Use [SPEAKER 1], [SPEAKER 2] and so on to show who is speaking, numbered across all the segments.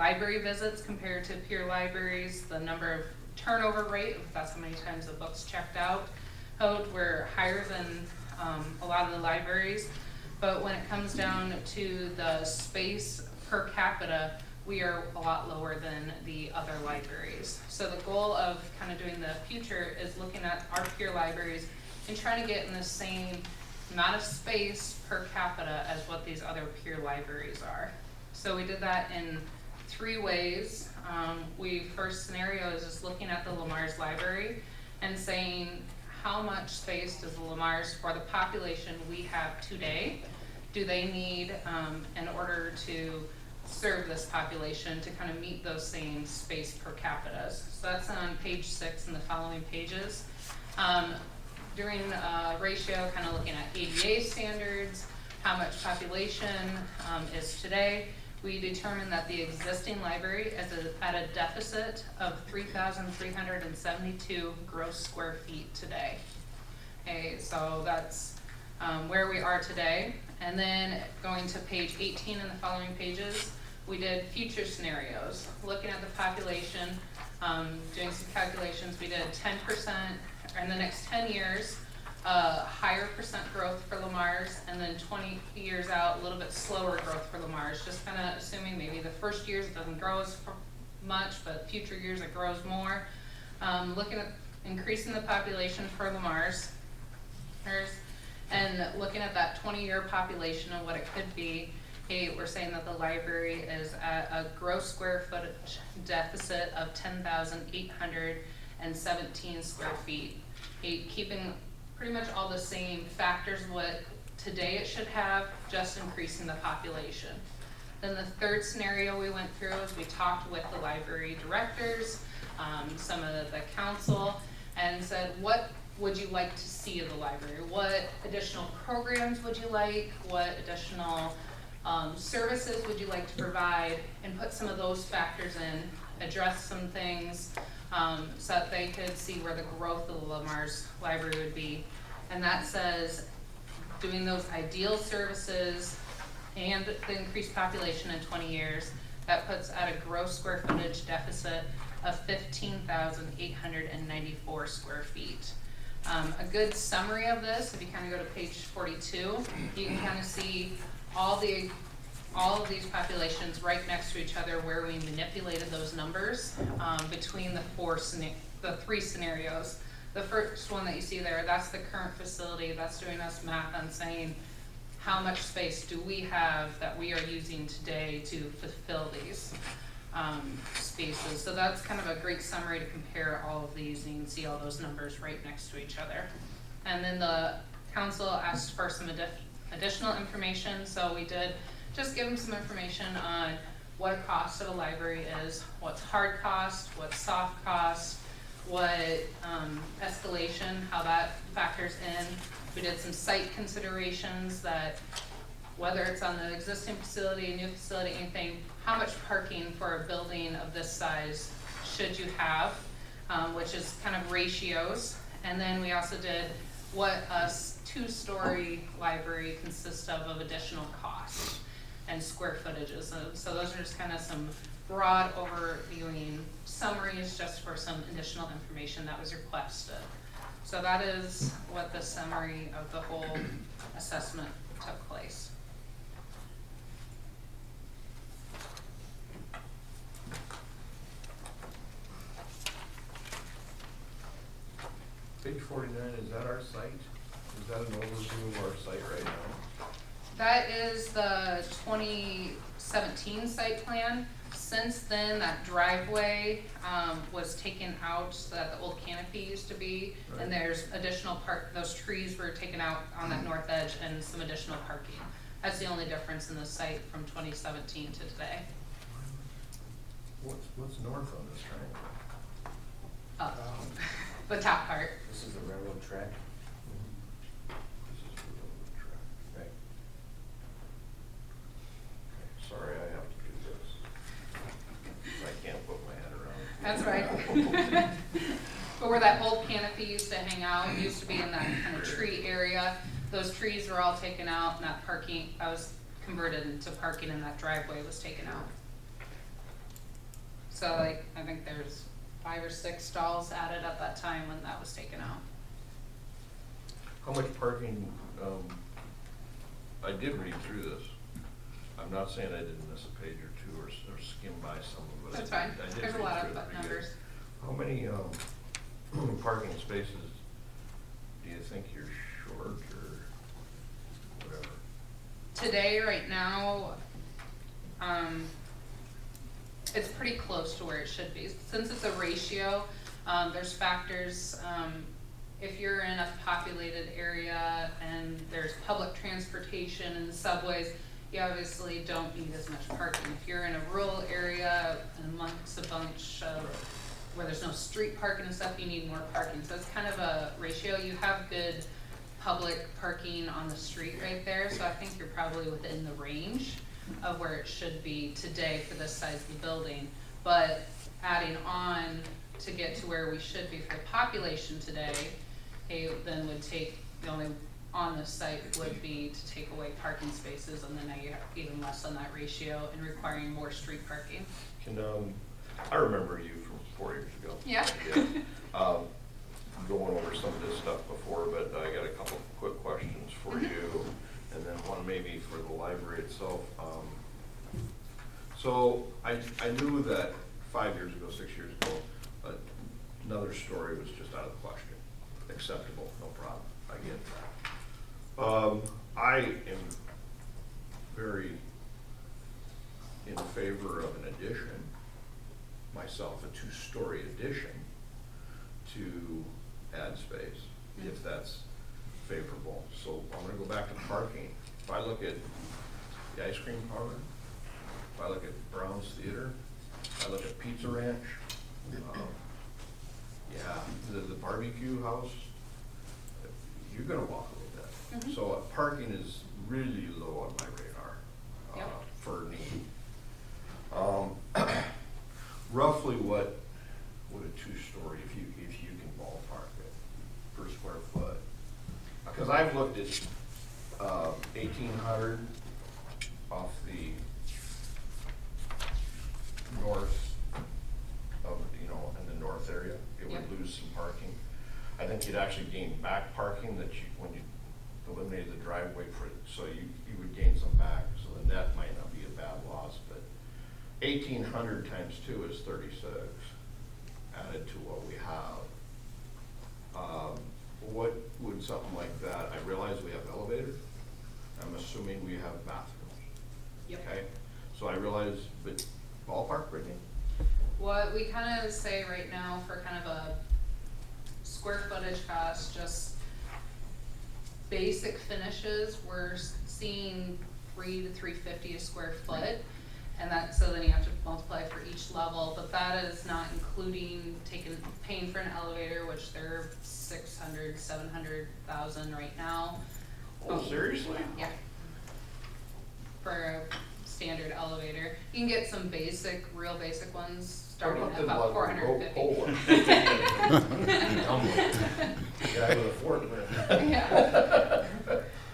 [SPEAKER 1] library visits compared to peer libraries, the number of turnover rate, if that's how many times the book's checked out, we're higher than a lot of the libraries. But when it comes down to the space per capita, we are a lot lower than the other libraries. So the goal of kind of doing the future is looking at our peer libraries and trying to get in the same amount of space per capita as what these other peer libraries are. So we did that in 3 ways. First scenario is just looking at the Le Mars Library and saying how much space does the Le Mars, for the population we have today, do they need in order to serve this population to kind of meet those same space per capitas. So that's on page 6 and the following pages. Doing a ratio, kind of looking at ADA standards, how much population is today, we determined that the existing library is at a deficit of 3,372 gross square feet today. Okay, so that's where we are today. And then going to page 18 and the following pages, we did future scenarios, looking at the population, doing some calculations. We did 10% in the next 10 years, higher percent growth for Le Mars, and then 20 years out, a little bit slower growth for Le Mars, just kind of assuming maybe the first years it doesn't grow as much, but future years it grows more. Looking at increasing the population for Le Mars, and looking at that 20-year population and what it could be, we're saying that the library is at a gross square footage deficit of 10,817 square feet. Keeping pretty much all the same factors what today it should have, just increasing the population. Then the third scenario we went through is we talked with the library directors, some of the council, and said, what would you like to see of the library? What additional programs would you like? What additional services would you like to provide? And put some of those factors in, address some things so that they could see where the growth of the Le Mars Library would be. And that says doing those ideal services and the increased population in 20 years, that puts at a gross square footage deficit of 15,894 square feet. A good summary of this, if you kind of go to page 42, you can kind of see all of these populations right next to each other where we manipulated those numbers between the 3 scenarios. The first one that you see there, that's the current facility. That's doing us math on saying how much space do we have that we are using today to fulfill these spaces. So that's kind of a great summary to compare all of these, and you can see all those numbers right next to each other. And then the council asked for some additional information, so we did just give them some information on what a cost of a library is, what's hard cost, what's soft cost, what escalation, how that factors in. We did some site considerations, that whether it's on the existing facility, new facility, anything, how much parking for a building of this size should you have, which is kind of ratios. And then we also did what a 2-story library consists of additional cost and square footages. So those are just kind of some broad overviewing summaries just for some additional information that was requested. So that is what the summary of the whole assessment took place.
[SPEAKER 2] Page 49, is that our site? Is that an overview of our site right now?
[SPEAKER 1] That is the 2017 site plan. Since then, that driveway was taken out so that the old canopy used to be, right. And there's additional those trees were taken out on that north edge and some additional parking. That's the only difference in the site from 2017 to today.
[SPEAKER 2] What's north on this triangle?
[SPEAKER 1] The top part.
[SPEAKER 3] This is the railroad track.
[SPEAKER 2] This is the railroad track.
[SPEAKER 3] Right.
[SPEAKER 2] Okay, sorry, I have to do this.
[SPEAKER 3] I can't put my head around it.
[SPEAKER 1] That's right. But where that old canopy used to hang out, it used to be in that kind of tree area. Those trees were all taken out, and that parking, that was converted into parking, and that driveway was taken out. So like, I think there's 5 or 6 stalls added at that time when that was taken out.
[SPEAKER 2] How much parking, I did read through this. I'm not saying I didn't miss a page or two or skim by some of it.
[SPEAKER 1] That's fine,
[SPEAKER 2] I did
[SPEAKER 1] there's a
[SPEAKER 2] read
[SPEAKER 1] lot
[SPEAKER 2] through
[SPEAKER 1] of
[SPEAKER 2] it pretty good.
[SPEAKER 1] numbers.
[SPEAKER 2] How many, parking spaces do you think you're short or whatever?
[SPEAKER 1] Today, right now, it's pretty close to where it should be. Since it's a ratio, there's factors, if you're in a populated area and there's public transportation and subways, you obviously don't need as much parking. If you're in a rural area amongst a bunch of, where there's no street parking and stuff, you need more parking. So it's kind of a ratio. You have good public parking on the street right there, so I think you're probably within the range of where it should be today for this size of the building. But adding on to get to where we should be for the population today, then would take, the only on the site would be to take away parking spaces, and then now you have even less on that ratio and requiring more street parking.
[SPEAKER 2] Can, I remember you from 4 years ago.
[SPEAKER 1] Yeah.
[SPEAKER 2] Going over some of this stuff before, but I got a couple quick questions for you, and then one maybe for the library itself. So I knew that 5 years ago, 6 years ago, another story was just out of the question. Acceptable, no problem, I get that. I am very in favor of an addition, myself, a 2-story addition to add space, if that's favorable. So I'm gonna go back to parking. If I look at the ice cream parlor, if I look at Brown's Theater, if I look at Pizza Ranch, the barbecue house, you're gonna walk a little bit. So parking is really low on my radar,
[SPEAKER 1] Yep.
[SPEAKER 2] for need. Roughly what would a 2-story, if you can ballpark it, per square foot? Because I've looked at 1,800 off the north of, in the north area. It would
[SPEAKER 1] Yep.
[SPEAKER 2] lose some parking. I think you'd actually gain back parking that when you eliminated the driveway for it, so you would gain some back, so the net might not be a bad loss, but 1,800 times 2 is 36, added to what we have. What would something like that, I realize we have elevators, I'm assuming we have bathrooms.
[SPEAKER 1] Yep.
[SPEAKER 2] Okay, so I realize, but ballpark, Brittany?
[SPEAKER 1] What we kind of say right now for kind of a square footage cost, just basic finishes, we're seeing $300 to $350 a square foot. And that, so then you have to multiply for each level, but that is not including paying for an elevator, which they're 600, 700,000 right now.
[SPEAKER 2] Oh, seriously?
[SPEAKER 1] Yeah. For a standard elevator. You can get some real basic ones starting at about 450.
[SPEAKER 2] Yeah, with a fork.
[SPEAKER 1] Yeah.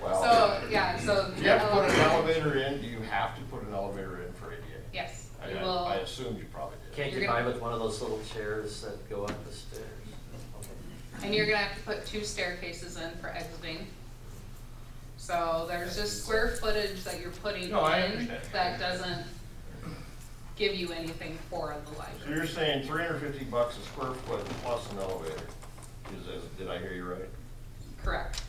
[SPEAKER 2] Wow.
[SPEAKER 1] So, yeah, so.
[SPEAKER 2] Do you have to put an elevator in? Do you have to put an elevator in for ADA?
[SPEAKER 1] Yes,
[SPEAKER 2] I
[SPEAKER 1] you will.
[SPEAKER 2] I assumed you probably did.
[SPEAKER 4] Can't
[SPEAKER 1] You're
[SPEAKER 4] you
[SPEAKER 1] gonna-
[SPEAKER 4] buy with one of those little chairs that go up the stairs?
[SPEAKER 1] And you're gonna have to put 2 staircases in for exiting. So there's just square footage that you're putting
[SPEAKER 2] No, I
[SPEAKER 1] in
[SPEAKER 2] understand.
[SPEAKER 1] that doesn't give you anything for the
[SPEAKER 2] So
[SPEAKER 1] library.
[SPEAKER 2] you're saying $350 a square foot plus an elevator? Did I hear you right?
[SPEAKER 1] Correct.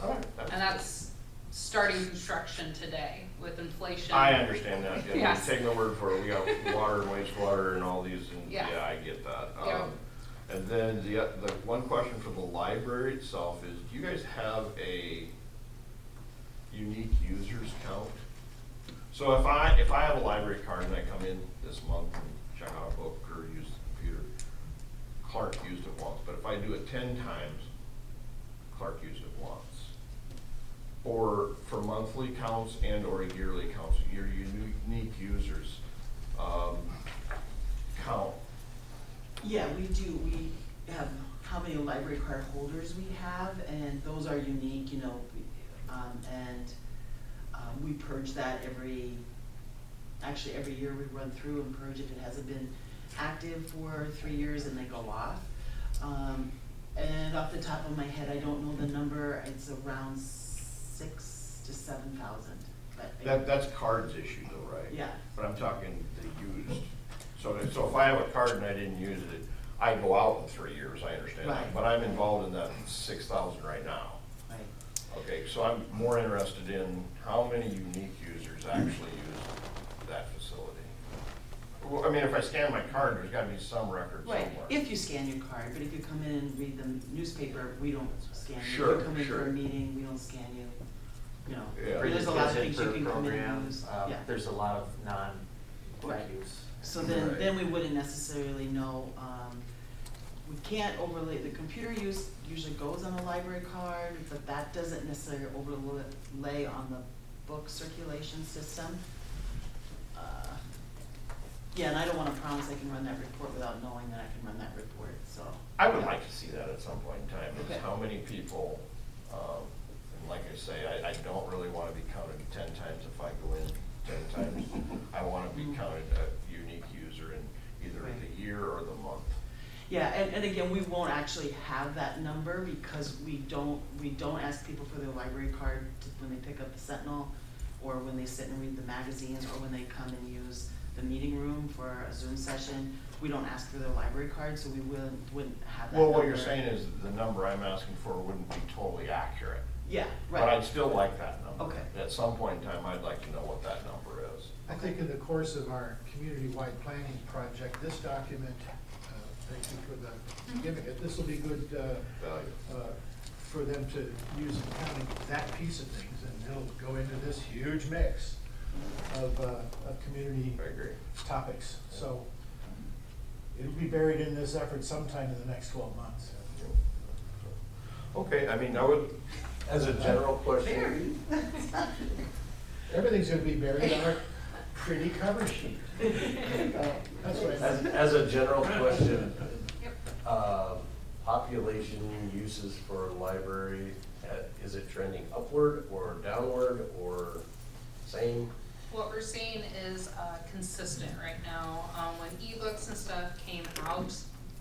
[SPEAKER 2] All right.
[SPEAKER 1] And that's starting construction today with inflation.
[SPEAKER 2] I understand that. Yeah,
[SPEAKER 1] Yes.
[SPEAKER 2] Take my word for it. We got water and wastewater and all these, and
[SPEAKER 1] Yeah.
[SPEAKER 2] yeah, I get that.
[SPEAKER 1] Yeah.
[SPEAKER 2] And then the one question for the library itself is, do you guys have a unique users count? So if I have a library card and I come in this month and check out a book or use the computer, Clark used it once, but if I do it 10 times, Clark used it once. Or for monthly counts and or yearly counts, your unique users count.
[SPEAKER 5] Yeah, we do. We have how many library card holders we have, and those are unique, we purge that every year we run through and purge if it hasn't been active for 3 years and they go off. And off the top of my head, I don't know the number, it's around 6,000 to 7,000, but.
[SPEAKER 2] That's cards issued though, right?
[SPEAKER 5] Yeah.
[SPEAKER 2] But I'm talking the used. So if I have a card and I didn't use it, I go out in 3 years, I understand that.
[SPEAKER 5] Right.
[SPEAKER 2] But I'm involved in that 6,000 right now.
[SPEAKER 5] Right.
[SPEAKER 2] Okay, so I'm more interested in how many unique users actually use that facility. Well, I mean, if I scan my card, there's gotta be some record somewhere.
[SPEAKER 5] Right, if you scan your card, but if you come in and read the newspaper, we don't scan you.
[SPEAKER 2] Sure,
[SPEAKER 5] If you come in for
[SPEAKER 2] sure.
[SPEAKER 5] a meeting, we don't scan you, you know.
[SPEAKER 2] Yeah.
[SPEAKER 4] For the
[SPEAKER 5] There's a lot of
[SPEAKER 4] kids
[SPEAKER 5] things you
[SPEAKER 4] input
[SPEAKER 5] can come in and
[SPEAKER 4] program,
[SPEAKER 5] use, yeah.
[SPEAKER 4] there's a lot of non-book
[SPEAKER 5] Right.
[SPEAKER 4] use.
[SPEAKER 5] So then,
[SPEAKER 2] Right.
[SPEAKER 5] then we wouldn't necessarily know, we can't overlay, the computer use usually goes on a library card, but that doesn't necessarily overlay on the book circulation system. Yeah, and I don't wanna promise I can run that report without knowing that I can run that report, so.
[SPEAKER 2] I would like to see that at some point in time, is
[SPEAKER 5] Okay.
[SPEAKER 2] how many people, and like I say, I don't really wanna be counted 10 times if I go in 10 times. I wanna be counted a unique user in either
[SPEAKER 5] Right.
[SPEAKER 2] the year or the month.
[SPEAKER 5] Yeah, and again, we won't actually have that number because we don't ask people for their library card when they pick up the Sentinel, or when they sit and read the magazines, or when they come and use the meeting room for a Zoom session. We don't ask for their library card, so we wouldn't have that
[SPEAKER 2] Well,
[SPEAKER 5] number.
[SPEAKER 2] what you're saying is the number I'm asking for wouldn't be totally accurate.
[SPEAKER 5] Yeah,
[SPEAKER 2] But I'd
[SPEAKER 5] right,
[SPEAKER 2] still like that number.
[SPEAKER 5] Okay.
[SPEAKER 2] At some point in time, I'd like to know what that number is.
[SPEAKER 6] I think in the course of our community-wide planning project, this document, thank you for the giving it, this will be good
[SPEAKER 2] Value.
[SPEAKER 6] for them to use in counting that piece of things, and it'll go into this huge mix of community
[SPEAKER 2] I agree.
[SPEAKER 6] topics. So it'll be buried in this effort sometime in the next 12 months.
[SPEAKER 2] Okay, I mean, I would,
[SPEAKER 3] As a general question,
[SPEAKER 6] Everything's gonna be buried on our pretty cover sheet. That's what I meant.
[SPEAKER 3] as a general question,
[SPEAKER 1] Yep.
[SPEAKER 3] population uses for library, is it trending upward or downward or same?
[SPEAKER 1] What we're seeing is consistent right now. When ebooks and stuff came out,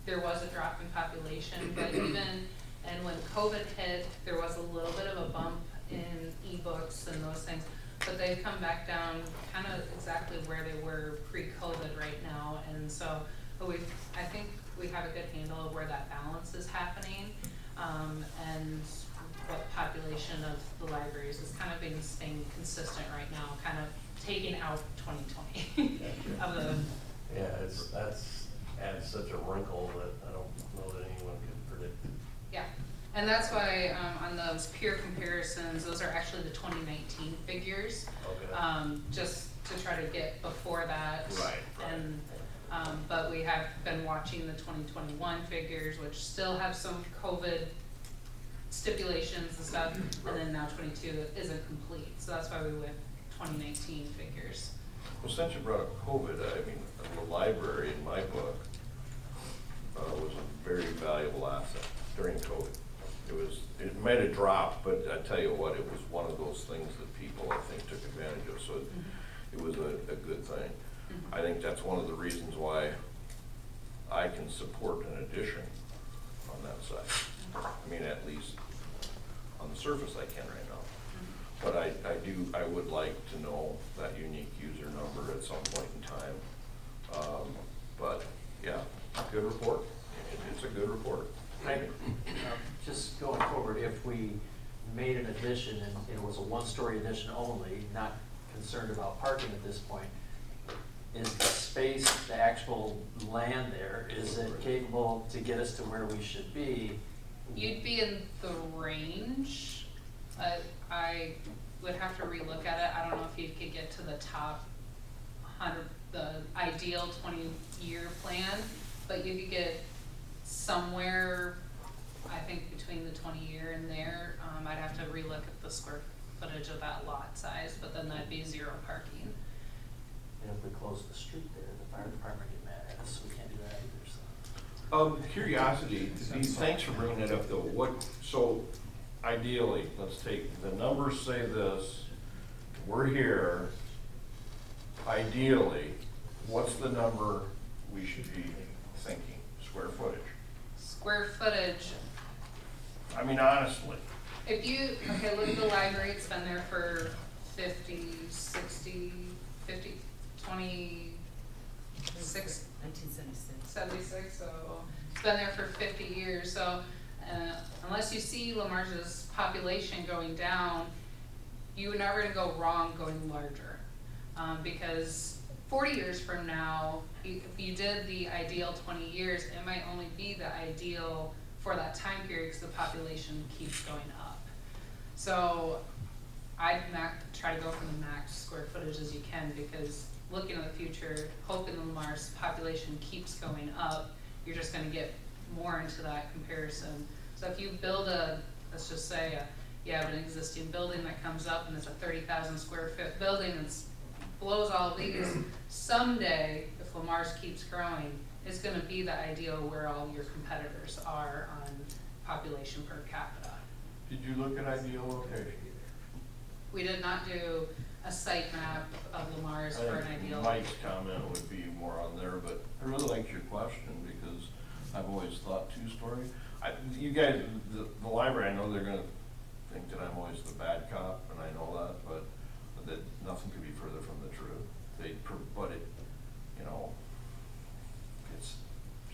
[SPEAKER 1] there was a drop in population, but even, and when COVID hit, there was a little bit of a bump in ebooks and those things, but they've come back down kind of exactly where they were pre-COVID right now, and so, but I think we have a good handle of where that balance is happening, and what population of the libraries is kind of being staying consistent right now, kind of taking out 2020 of the,
[SPEAKER 3] Yeah, that's adds such a wrinkle that I don't know that anyone could predict.
[SPEAKER 1] yeah. And that's why, on those peer comparisons, those are actually the 2019 figures.
[SPEAKER 3] Okay.
[SPEAKER 1] Just to try to get before that.
[SPEAKER 2] Right, right.
[SPEAKER 1] And, but we have been watching the 2021 figures, which still have some COVID stipulations and stuff, and then now 22 isn't complete, so that's why we went 2019 figures.
[SPEAKER 2] well, since you brought up COVID, I mean, the library in my book was a very valuable asset during COVID. It might have dropped, but I tell you what, it was one of those things that people, I think, took advantage of, so it was a good thing.
[SPEAKER 1] Mhm.
[SPEAKER 2] I think that's one of the reasons why I can support an addition on that side. I mean, at least on the surface I can right now. But I would like to know that unique user number at some point in time. But, yeah, good report. It's a good report. Thank you.
[SPEAKER 4] Just going forward, if we made an addition and it was a one-story addition only, not concerned about parking at this point, is the space, the actual land there, is it capable to get us to where we should be?
[SPEAKER 1] You'd be in the range. I would have to relook at it. I don't know if you could get to the top 100, the ideal 20-year plan, but you could get somewhere, I think, between the 20-year and there. I'd have to relook at the square footage of that lot size, but then that'd be 0 parking.
[SPEAKER 4] And if we close the street there, the fire department get mad at us, so we can't do that either, so.
[SPEAKER 2] Curiosity, thanks for bringing that up though. So ideally, let's take, the numbers say this, we're here. Ideally, what's the number we should be thinking? Square footage?
[SPEAKER 1] Square footage,
[SPEAKER 2] I mean, honestly,
[SPEAKER 1] if you, okay, look at the library, it's been there for 50, 60, 50, 26, 76, so it's been there for 50 years, so unless you see Lamarge's population going down, you're never gonna go wrong going larger. Because 40 years from now, if you did the ideal 20 years, it might only be the ideal for that time period because the population keeps going up. So I'd try to go for the max square footage as you can, because looking at the future, hoping Lamar's population keeps going up, you're just gonna get more into that comparison. So if you build let's just say, you have an existing building that comes up and it's a 30,000 square foot building and blows all these, someday, if Lamar's keeps growing, it's gonna be the ideal where all your competitors are on population per capita.
[SPEAKER 2] did you look at ideal location?
[SPEAKER 1] We did not do a site map of Lamar's for an
[SPEAKER 2] I think
[SPEAKER 1] ideal.
[SPEAKER 2] Mike's comment would be more on there, but I really liked your question because I've always thought two-story. You guys, the library, I know they're gonna think that I'm always the bad cop, and I know that, but that nothing could be further from the truth. But it, you know, it's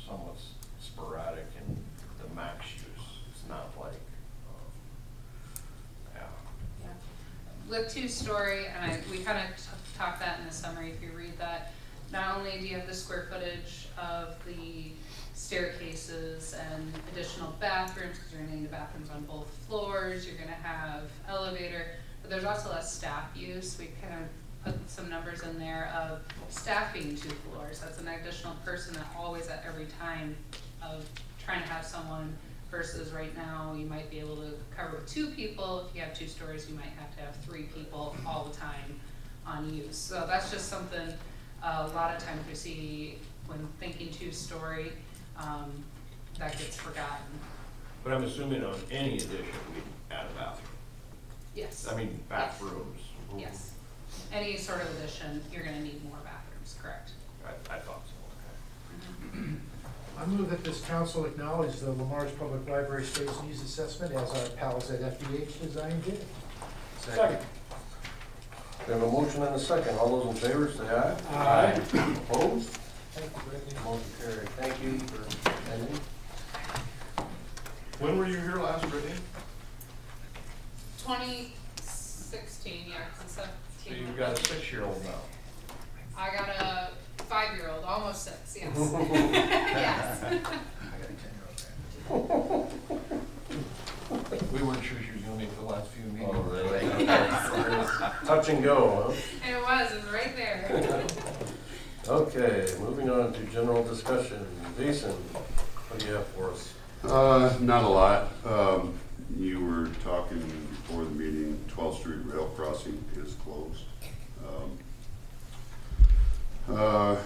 [SPEAKER 2] somewhat sporadic in the max use. It's not like, yeah.
[SPEAKER 1] Yeah. With two-story, and we kind of talked that in the summary, if you read that, not only do you have the square footage of the staircases and additional bathrooms, because you're gonna need the bathrooms on both floors, you're gonna have elevator, but there's also less staff use. We kind of put some numbers in there of staffing 2 floors. That's an additional person that always at every time of trying to have someone, versus right now, you might be able to cover 2 people. If you have 2 stories, you might have to have 3 people all the time on use. So that's just something a lot of times we see when thinking 2-story, that gets forgotten.
[SPEAKER 2] But I'm assuming on any addition, we add a bathroom.
[SPEAKER 1] Yes.
[SPEAKER 2] I mean, bathrooms.
[SPEAKER 1] Yes. Any sort of addition, you're gonna need more bathrooms, correct?
[SPEAKER 2] I thought so, okay.
[SPEAKER 6] I move that this council acknowledge the Lamar's Public Library Space Needs Assessment as our Palisade FDH design did.
[SPEAKER 3] Second. We have a motion and a second. All those in favor, say aye.
[SPEAKER 6] Aye.
[SPEAKER 3] Opposed?
[SPEAKER 6] Thank you, Brittany.
[SPEAKER 3] Motion carried. Thank you for attending.
[SPEAKER 2] When were you here last, Brittany?
[SPEAKER 1] 2016, yeah, 'cause it's
[SPEAKER 2] So
[SPEAKER 1] 17.
[SPEAKER 2] you've got a 6-year-old now.
[SPEAKER 1] I got a 5-year-old, almost 6, yes. Yes.
[SPEAKER 6] I got a 10-year-old grandson.
[SPEAKER 2] We weren't sure she was gonna make the last few meetings.
[SPEAKER 3] Oh, really? Touch and go,
[SPEAKER 1] And it was right there.
[SPEAKER 3] huh? Okay, moving on to general discussion. Jason, what do you have for us?
[SPEAKER 7] Not a lot. You were talking before the meeting, 12th Street Rail Crossing is closed.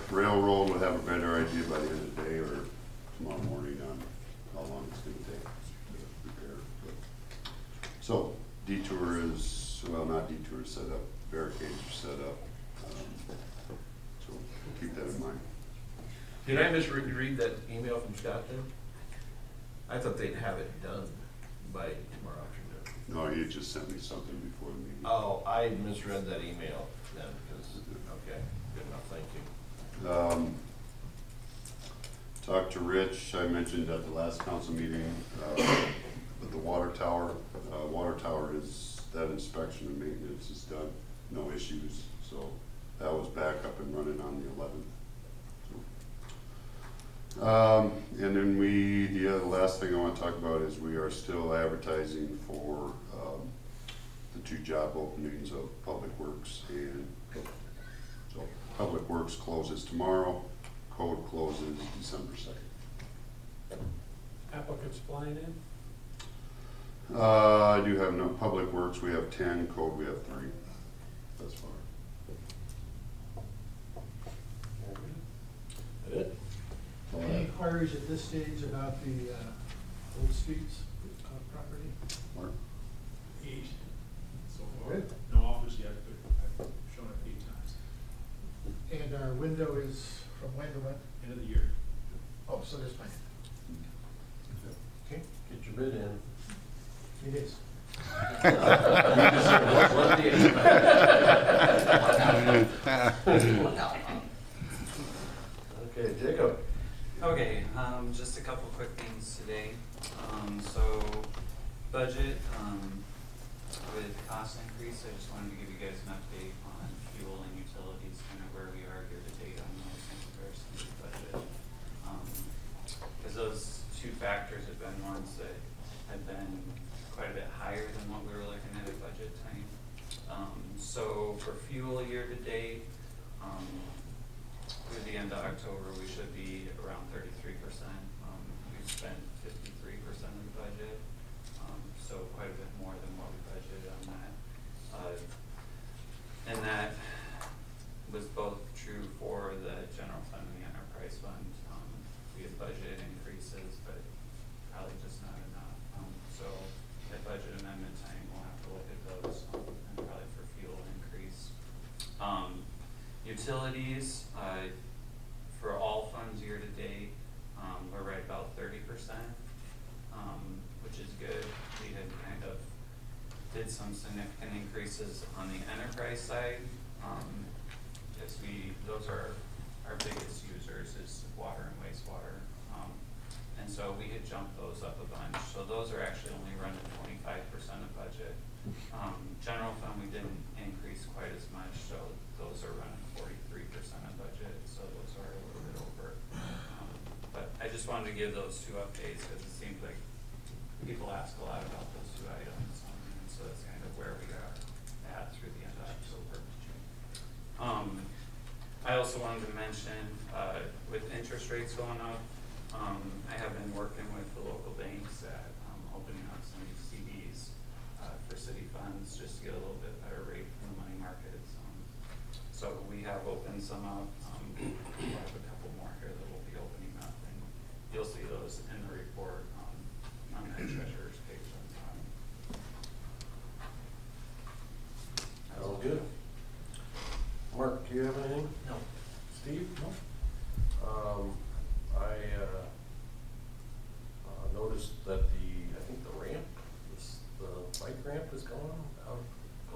[SPEAKER 7] Railroad will have a better idea by the end of the day or tomorrow morning on how long it's gonna take to repair. But- So detour is, well, not detour is set up, barricades are set up. So we'll keep that in mind.
[SPEAKER 2] Did I misread that email from Scott then? I thought they'd have it done by tomorrow afternoon.
[SPEAKER 7] No, he just sent me something before the meeting.
[SPEAKER 2] Oh, I misread that email then, because, okay, good enough, thank you.
[SPEAKER 7] Talked to Rich, I mentioned at the last council meeting, the water tower. Water tower is, that inspection and maintenance is done, no issues. So that was back up and running on the 11th. And then the last thing I want to talk about is we are still advertising for the 2 job openings of Public Works and Code. So Public Works closes tomorrow, Code closes December 2nd.
[SPEAKER 6] Applicants flying in?
[SPEAKER 7] I do have no, Public Works, we have 10, Code, we have 3 thus far.
[SPEAKER 3] That it?
[SPEAKER 6] Any inquiries at this stage about the Old Streets property?
[SPEAKER 7] Mark?
[SPEAKER 8] 8 so far.
[SPEAKER 6] Good.
[SPEAKER 8] No offers yet, but I've shown it 8 times.
[SPEAKER 6] And our window is from when to when?
[SPEAKER 8] End of the year.
[SPEAKER 6] Oh, so there's plenty. Okay,
[SPEAKER 3] Get your bid in.
[SPEAKER 6] it is.
[SPEAKER 3] Okay, Jacob.
[SPEAKER 9] Okay, just a couple quick things today. So budget, with cost increase, I just wanted to give you guys an update on fuel and utilities, kind of where we are here to date on those in comparison to the budget. Cause those two factors have been ones that have been quite a bit higher than what we were looking at budget time. So for fuel year to date, through the end of October, we should be around 33%. We've spent 53% of the budget, so quite a bit more than what we budgeted on that. And that was both true for the general fund and the enterprise fund. We had budget increases, but probably just not enough. So at budget amendment time, we'll have to look at those, and probably for fuel increase. Utilities, for all funds year to date, we're right about 30%, which is good. We had kind of did some significant increases on the enterprise side. As those are our biggest users is water and wastewater. And so we had jumped those up a bunch. So those are actually only running 25% of budget. General fund, we didn't increase quite as much, so those are running 43% of budget, so those are a little bit over. But I just wanted to give those two updates, because it seems like people ask a lot about those two items, and so that's kind of where we are at through the end of October. I also wanted to mention, with interest rates going up, I have been working with the local banks at opening up some CDs for city funds, just to get a little bit better rate from the money markets. So we have opened some up. We'll have a couple more here that we'll be opening up, and you'll see those in the report on that treasurer's page on top.
[SPEAKER 3] All good. Mark, do you have anything?
[SPEAKER 4] No.
[SPEAKER 3] Steve? No. I noticed that the